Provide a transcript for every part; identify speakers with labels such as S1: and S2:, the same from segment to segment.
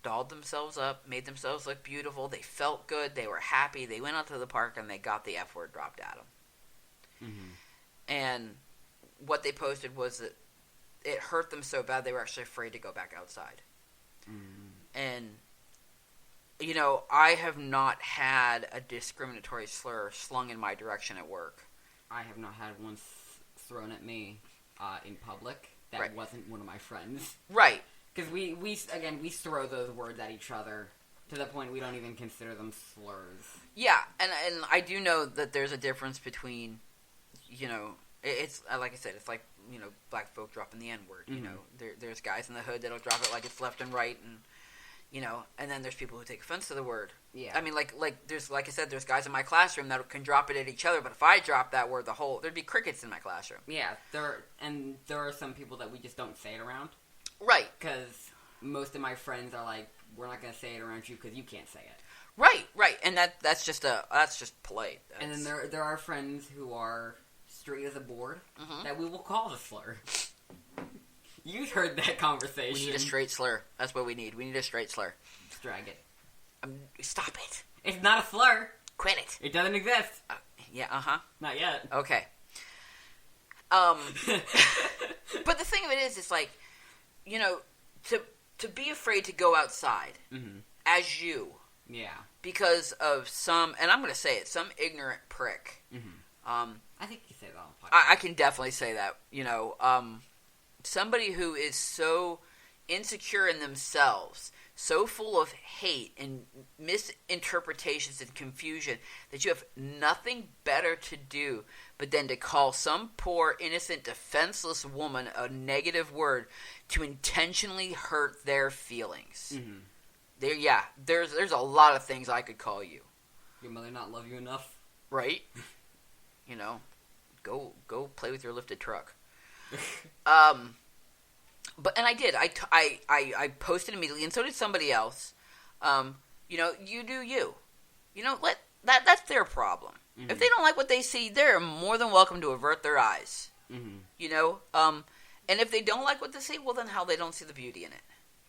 S1: dolled themselves up, made themselves look beautiful. They felt good. They were happy. They went out to the park and they got the F word dropped at them.
S2: Mm-hmm.
S1: And what they posted was that it hurt them so bad they were actually afraid to go back outside.
S2: Mm-hmm.
S1: And, you know, I have not had a discriminatory slur slung in my direction at work.
S2: I have not had one thrown at me in public that
S1: Right.
S2: wasn't one of my friends.
S1: Right.
S2: Because we throw those words at each other to the point we don't even consider them slurs.
S1: Yeah, and I do know that there's a difference between, you know, it's like I said, it's like, you know, black folk dropping the N-word.
S2: Mm-hmm.
S1: You know, there's guys in the hood that'll drop it like it's left and right, and, you know, and then there's people who take offense to the word.
S2: Yeah.
S1: I mean, like there's, like I said, there's guys in my classroom that can drop it at each other, but if I drop that word, there'd be crickets in my classroom.
S2: Yeah, there are some people that we just don't say it around.
S1: Right.
S2: Because most of my friends are like, we're not going to say it around you because you can't say it.
S1: Right, and that's just polite.
S2: And then there are friends who are straight as a board
S1: Mm-hmm.
S2: that we will call the slur. You've heard that conversation.
S1: We need a straight slur. That's what we need. We need a straight slur.
S2: Just drag it.
S1: Stop it.
S2: It's not a slur.
S1: Quit it.
S2: It doesn't exist.
S1: Yeah, uh-huh.
S2: Not yet.
S1: Okay. But the thing of it is, it's like, you know, to be afraid to go outside
S2: Mm-hmm.
S1: as you,
S2: Yeah.
S1: because of some, and I'm going to say it, some ignorant prick.
S2: Mm-hmm. I think you say that on the podcast.
S1: I can definitely say that. You know, somebody who is so insecure in themselves, so full of hate and misinterpretations and confusion that you have nothing better to do but then to call some poor, innocent, defenseless woman a negative word to intentionally hurt their feelings.
S2: Mm-hmm.
S1: There's a lot of things I could call you.
S2: Your mother not love you enough?
S1: Right? You know, go play with your lifted truck. But I did. I posted immediately, and so did somebody else. You know, you do you. You know, that's their problem.
S2: Mm-hmm.
S1: If they don't like what they see, they're more than welcome to avert their eyes.
S2: Mm-hmm.
S1: You know, and if they don't like what they see, well, then hell, they don't see the beauty in it.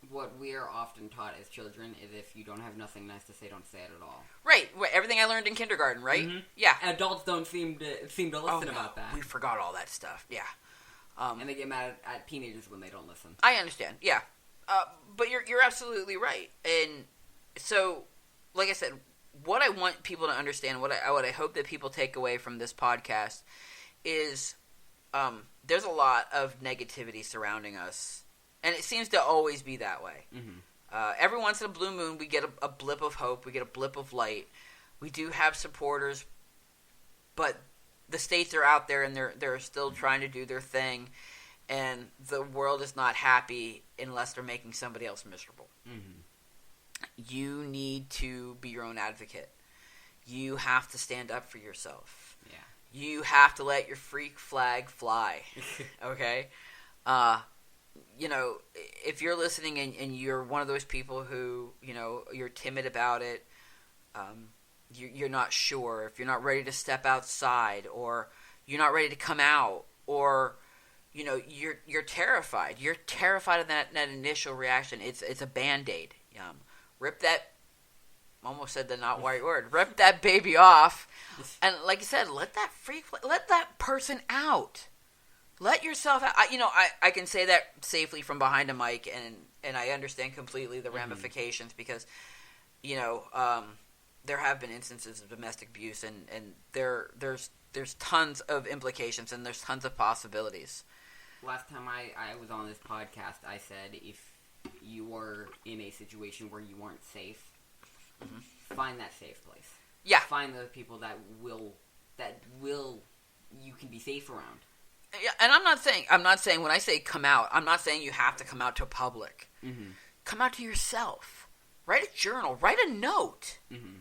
S2: What we are often taught as children is if you don't have nothing nice to say, don't say it at all.
S1: Right. Everything I learned in kindergarten, right?
S2: Mm-hmm.
S1: Yeah.
S2: Adults don't seem to listen about that.
S1: We forgot all that stuff. Yeah.
S2: And they get mad at teenagers when they don't listen.
S1: I understand. Yeah. But you're absolutely right. And so, like I said, what I want people to understand, what I hope that people take away from this podcast is there's a lot of negativity surrounding us. And it seems to always be that way.
S2: Mm-hmm.
S1: Every once in a blue moon, we get a blip of hope. We get a blip of light. We do have supporters, but the states are out there and they're still trying to do their thing. And the world is not happy unless they're making somebody else miserable.
S2: Mm-hmm.
S1: You need to be your own advocate. You have to stand up for yourself.
S2: Yeah.
S1: You have to let your freak flag fly. Okay? You know, if you're listening and you're one of those people who, you know, you're timid about it, you're not sure, if you're not ready to step outside, or you're not ready to come out, or, you know, you're terrified. You're terrified of that initial reaction. It's a Band-Aid. Rip that, almost said the not right word, rip that baby off, and like I said, let that person out. Let yourself out. I can say that safely from behind a mic, and I understand completely the ramifications because, you know, there have been instances of domestic abuse, and there's tons of implications, and there's tons of possibilities.
S2: Last time I was on this podcast, I said if you were in a situation where you weren't safe, find that safe place.
S1: Yeah.
S2: Find the people that will you can be safe around.
S1: Yeah, and I'm not saying when I say come out, I'm not saying you have to come out to public.
S2: Mm-hmm.
S1: Come out to yourself. Write a journal. Write a note.
S2: Mm-hmm.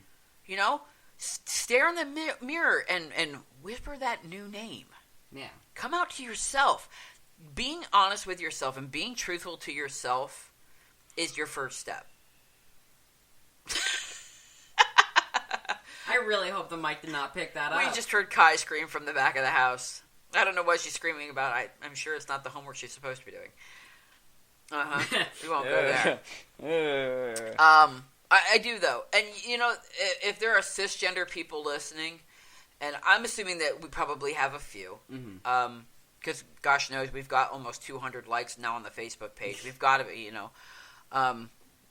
S1: You know, stare in the mirror and whisper that new name.
S2: Yeah.
S1: Come out to yourself. Being honest with yourself and being truthful to yourself is your first step.
S2: I really hope the mic did not pick that up.
S1: We just heard Kai scream from the back of the house. I don't know what she's screaming about. I'm sure it's not the homework she's supposed to be doing. We won't go there. I do though, and if there are cisgender people listening, and I'm assuming that we probably have a few, because gosh knows we've got almost 200 likes now on the Facebook page. We've got to be,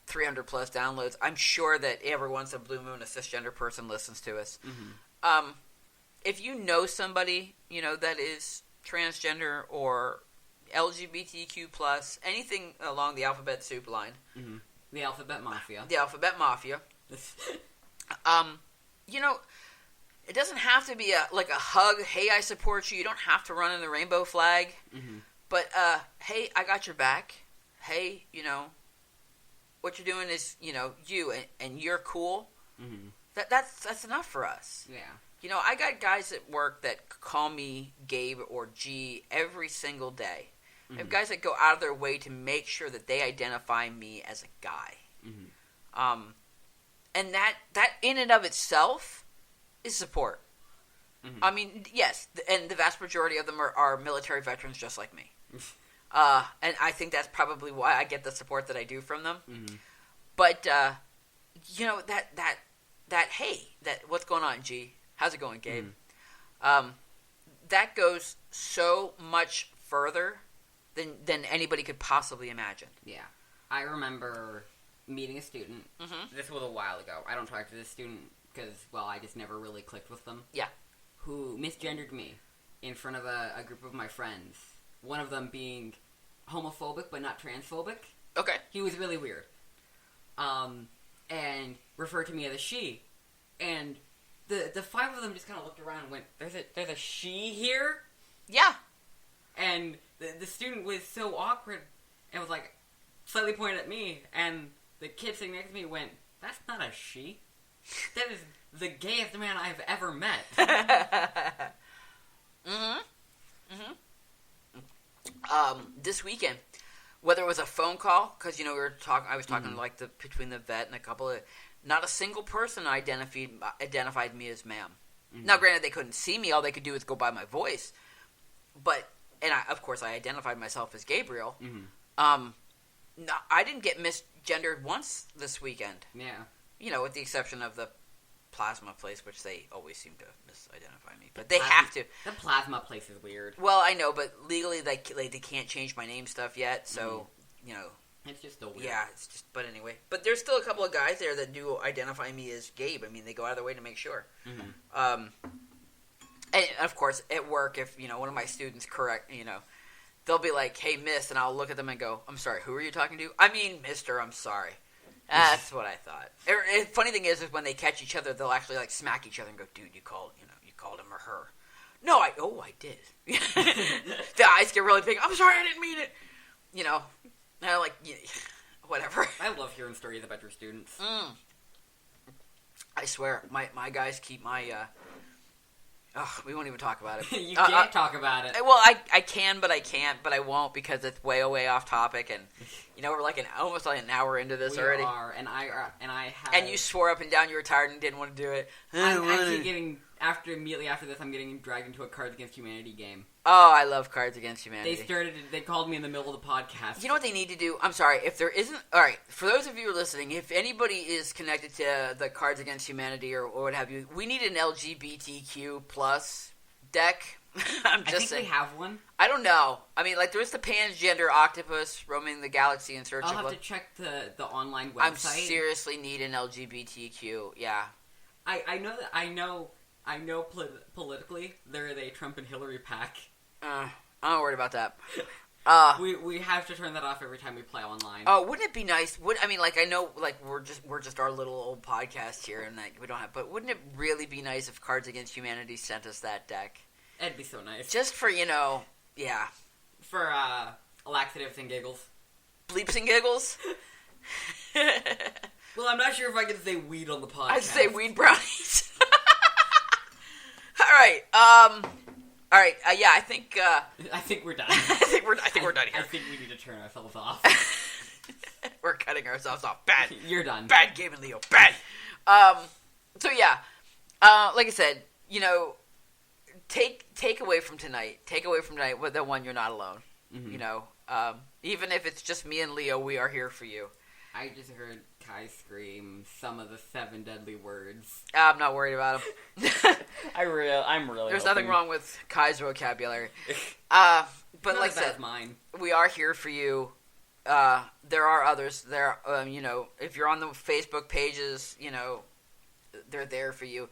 S1: 300 plus downloads. I'm sure that every once in a blue moon a cisgender person listens to us. If you know somebody that is transgender or LGBTQ plus, anything along the alphabet soup line.
S2: The Alphabet Mafia.
S1: The Alphabet Mafia. It doesn't have to be a hug. Hey, I support you. You don't have to run in the rainbow flag. But hey, I got your back. Hey, what you're doing is you and you're cool. That's enough for us.
S2: Yeah.
S1: I got guys at work that call me Gabe or G every single day. I have guys that go out of their way to make sure that they identify me as a guy. And that in and of itself is support. I mean, yes, and the vast majority of them are military veterans just like me. And I think that's probably why I get the support that I do from them. But, what's going on, G? How's it going, Gabe? That goes so much further than anybody could possibly imagine.
S2: Yeah. I remember meeting a student. This was a while ago. I don't talk to this student because, I just never really clicked with them.
S1: Yeah.
S2: Who misgendered me in front of a group of my friends. One of them being homophobic but not transphobic.
S1: Okay.
S2: He was really weird. And referred to me as a she. And the five of them just kind of looked around and went, there's a she here?
S1: Yeah.
S2: And the student was so awkward and was slightly pointed at me, and the kid sitting next to me went, that's not a she. That is the gayest man I've ever met.
S1: This weekend, whether it was a phone call, because I was talking between the vet and a couple of, not a single person identified me as ma'am. Now, granted, they couldn't see me; all they could do was go by my voice. But of course, I identified myself as Gabriel. No, I didn't get misgendered once this weekend.
S2: Yeah.
S1: With the exception of the plasma place, which they always seem to misidentify me. But they have to.
S2: The plasma place is weird.
S1: Well, I know, but legally they can't change my name stuff yet, so,
S2: It's just still weird.
S1: Yeah, but anyway. But there's still a couple of guys there that do identify me as Gabe. I mean, they go out of their way to make sure. And, of course, at work, if, one of my students they'll be like, hey, miss, and I'll look at them and go, I'm sorry, who are you talking to? I mean, mister, I'm sorry. That's what I thought. Funny thing is when they catch each other, they'll actually smack each other and go, dude, you called him or her. No, I did. The eyes get really big. I'm sorry, I didn't mean it. And I'm like, whatever.
S2: I love hearing stories about your students.
S1: I swear, my guys keep my. We won't even talk about it.
S2: You can't talk about it.
S1: Well, I can, but I can't, but I won't because it's way off topic, and we're almost an hour into this already.
S2: We are, and I have.
S1: And you swore up and down you were tired and didn't want to do it.
S2: I'm actually getting immediately after this. I'm getting dragged into a Cards Against Humanity game.
S1: Oh, I love Cards Against Humanity.
S2: They called me in the middle of the podcast.
S1: You know what they need to do? I'm sorry, if there isn't... Alright, for those of you who are listening, if anybody is connected to the Cards Against Humanity or what have you, we need an LGBTQ plus deck. I'm just saying.
S2: They have one.
S1: I don't know. I mean, there's the Transgender octopus roaming the galaxy in search of...
S2: I'll have to check the online website.
S1: I seriously need an LGBTQ, yeah.
S2: I know politically there is a Trump and Hillary pack.
S1: I'm not worried about that.
S2: We have to turn that off every time we play online.
S1: Oh, wouldn't it be nice? I know, we're just our little old podcast here, and we don't have. But wouldn't it really be nice if Cards Against Humanity sent us that deck?
S2: It'd be so nice.
S1: Just for yeah.
S2: For laxatives and giggles.
S1: Bleeps and giggles.
S2: Well, I'm not sure if I can say weed on the podcast.
S1: I'd say weed brownies. All right. Yeah, I think.
S2: I think we're done.
S1: I think we're done here.
S2: I think we need to turn ourselves off.
S1: We're cutting ourselves off. Bad.
S2: You're done.
S1: Bad, Gabe and Leo. Bad. So yeah, like I said, take away from tonight. Take away from tonight with the one you're not alone. Mm-hmm. Even if it's just me and Leo, we are here for you.
S2: I just heard Kai scream some of the 7 deadly words.
S1: I'm not worried about him.
S2: I'm really.
S1: There's nothing wrong with Kai's vocabulary. But
S2: not
S1: like
S2: as
S1: I
S2: bad
S1: said,
S2: as mine.
S1: we are here for you. There are others. There, if you're on the Facebook pages, they're there for you.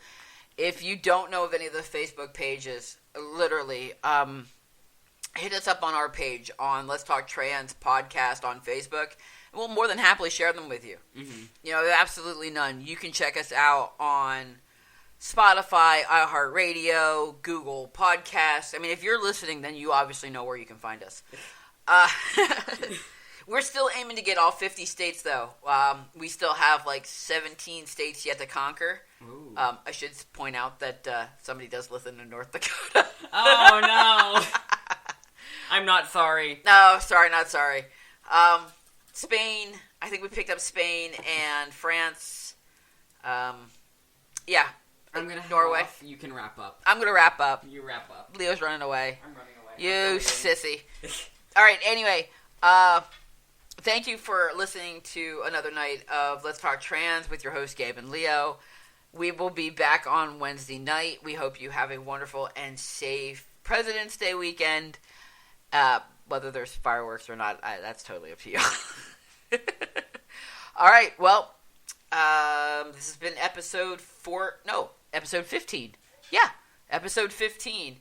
S1: If you don't know of any of the Facebook pages, literally, hit us up on our page on Let's Talk Trans podcast on Facebook. And we'll more than happily share them with you.
S2: Mm-hmm.
S1: Absolutely none. You can check us out on Spotify, iHeartRadio, Google Podcasts. I mean, if you're listening, then you obviously know where you can find us. We're still aiming to get all 50 states, though. We still have, 17 states yet to conquer. I should point out that somebody does listen in North Dakota.
S2: Oh, no. I'm not sorry.
S1: No, sorry, not sorry. Spain, I think we picked up Spain and France. Yeah.
S2: I'm going to
S1: Norway.
S2: Off. You can wrap up.
S1: I'm going to wrap up.
S2: You wrap up.
S1: Leo's running away.
S2: I'm running away.
S1: You sissy. All right, anyway. Thank you for listening to another night of Let's Talk Trans with your host, Gabe and Leo. We will be back on Wednesday night. We hope you have a wonderful and safe President's Day weekend. Whether there's fireworks or not, that's totally up to you. All right, well, this has been episode 15. Yeah, episode 15.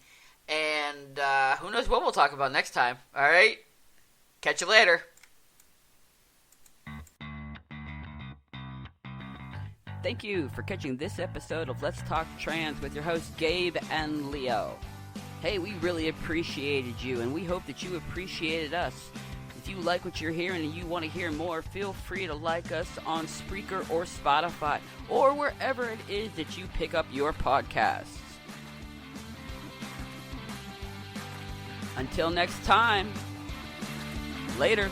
S1: And who knows what we'll talk about next time. All right, catch you later. Thank you for catching this episode of Let's Talk Trans with your hosts, Gabe and Leo. Hey, we really appreciated you, and we hope that you appreciated us. If you like what you're hearing and you want to hear more, feel free to like us on Spreaker or Spotify, or wherever it is that you pick up your podcasts. Until next time, later.